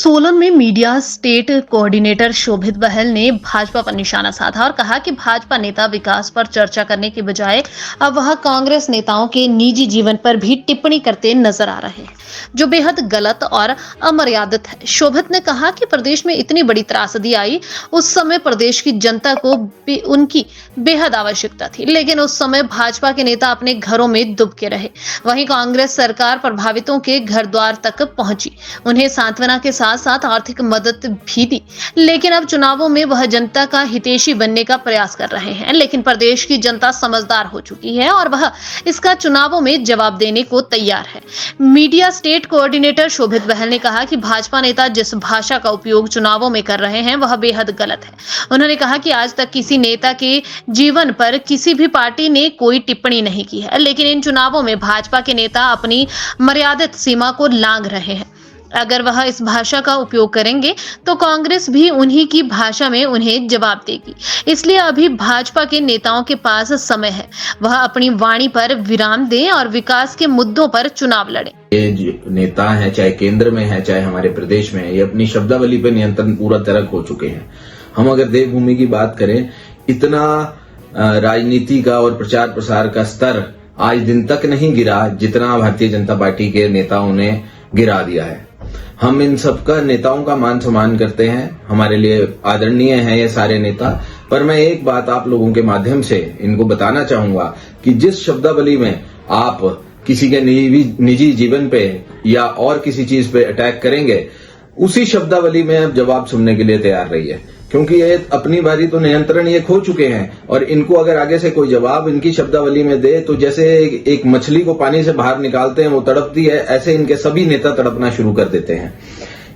सोलन में media state coordinator शोभित बहल ने भाजपा पर निशाना साधा और कहा कि भाजपा नेता विकास पर चर्चा करने के बजाय अब वह कांग्रेस नेताओं के निजी जीवन पर भी टिप्पणी करते नजर आ रहे हैं, जो बेहद गलत और अमर्यादित है। शोभित ने कहा कि प्रदेश में इतनी बड़ी त्रासदी आई, उस समय प्रदेश की जनता को उनकी बेहद आवश्यकता थी, लेकिन उस समय भाजपा के नेता अपने घरों में दुबके रहे। वहीं कांग्रेस सरकार प्रभावितों के घर द्वार तक पहुंची, उन्हें सांत्वना के साथ साथ आर्थिक मदद भी दी, लेकिन अब चुनावों में वह जनता का हितैषी बनने का प्रयास कर रहे हैं। लेकिन प्रदेश की जनता समझदार हो चुकी है और वह इसका चुनावों में जवाब देने को तैयार है। मीडिया स्टेट कोऑर्डिनेटर शोभित बहल ने कहा कि भाजपा नेता जिस भाषा का उपयोग चुनावों में कर रहे हैं वह बेहद गलत है। उन्होंने कहा कि आज तक किसी नेता के जीवन पर किसी भी पार्टी ने कोई टिप्पणी नहीं की है, लेकिन इन चुनावों में भाजपा के नेता अपनी मर्यादित सीमा को लांघ रहे हैं। अगर वह इस भाषा का उपयोग करेंगे तो कांग्रेस भी उन्हीं की भाषा में उन्हें जवाब देगी। इसलिए अभी भाजपा के नेताओं के पास समय है, वह अपनी वाणी पर विराम दें और विकास के मुद्दों पर चुनाव लड़ें। ये जो नेता है, चाहे केंद्र में है चाहे हमारे प्रदेश में है, ये अपनी शब्दावली पर नियंत्रण पूरा तरह हो चुके हैं। हम अगर देवभूमि की बात करें, इतना राजनीति का और प्रचार प्रसार का स्तर आज दिन तक नहीं गिरा जितना भारतीय जनता पार्टी के नेताओं ने गिरा दिया है। हम इन सबका नेताओं का मान सम्मान करते हैं, हमारे लिए आदरणीय हैं ये सारे नेता। पर मैं एक बात आप लोगों के माध्यम से इनको बताना चाहूंगा कि जिस शब्दावली में आप किसी के निजी जीवन पे या और किसी चीज पे अटैक करेंगे, उसी शब्दावली में अब जवाब सुनने के लिए तैयार रहिए, क्योंकि ये अपनी बारी तो नियंत्रण ये खो चुके हैं और इनको अगर आगे से कोई जवाब इनकी शब्दावली में दे तो जैसे एक मछली को पानी से बाहर निकालते हैं वो तड़पती है, ऐसे इनके सभी नेता तड़पना शुरू कर देते हैं।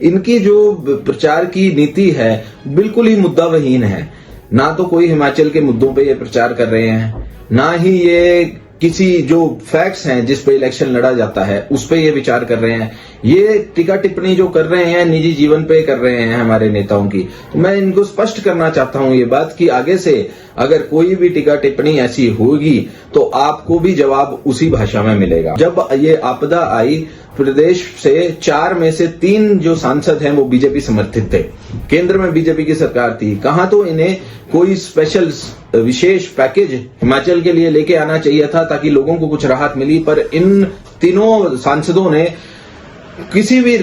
इनकी जो प्रचार की नीति है बिल्कुल ही मुद्दाविहीन है। ना तो कोई हिमाचल के मुद्दों पे ये प्रचार कर रहे हैं, ना ही ये किसी जो फैक्ट्स हैं जिस पे इलेक्शन लड़ा जाता है उस पे ये विचार कर रहे हैं। ये टीका टिप्पणी जो कर रहे हैं निजी जीवन पे कर रहे हैं हमारे नेताओं की, तो मैं इनको स्पष्ट करना चाहता हूं ये बात कि आगे से अगर कोई भी टीका टिप्पणी ऐसी होगी तो आपको भी जवाब उसी भाषा में मिलेगा। जब ये आपदा आई, प्रदेश से 4 में से 3 जो सांसद हैं वो बीजेपी समर्थित थे, केंद्र में बीजेपी की सरकार थी। कहां तो इन्हें कोई स्पेशल विशेष पैकेज हिमाचल के लिए लेके आना चाहिए था ताकि लोगों को कुछ राहत मिली, पर इन तीनों सांसदों ने किसी भी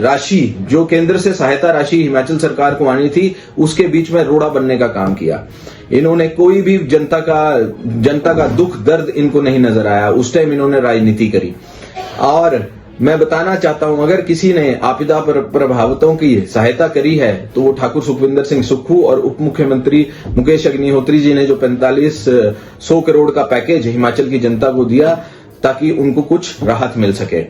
राशि जो केंद्र से सहायता राशि हिमाचल सरकार को आनी थी उसके बीच में रोड़ा बनने का काम किया। इन्होंने कोई भी जनता का दुख दर्द इनको नहीं नजर आया। उस टाइम इन्होंने राजनीति करी। और मैं बताना चाहता हूं, अगर किसी ने आपदा प्रभावितों की सहायता करी है तो वो ठाकुर सुखविंदर सिंह सुक्खू और उप मुख्यमंत्री मुकेश अग्निहोत्री जी ने जो 4500 करोड़ का पैकेज हिमाचल की जनता को दिया ताकि उनको कुछ राहत मिल सके।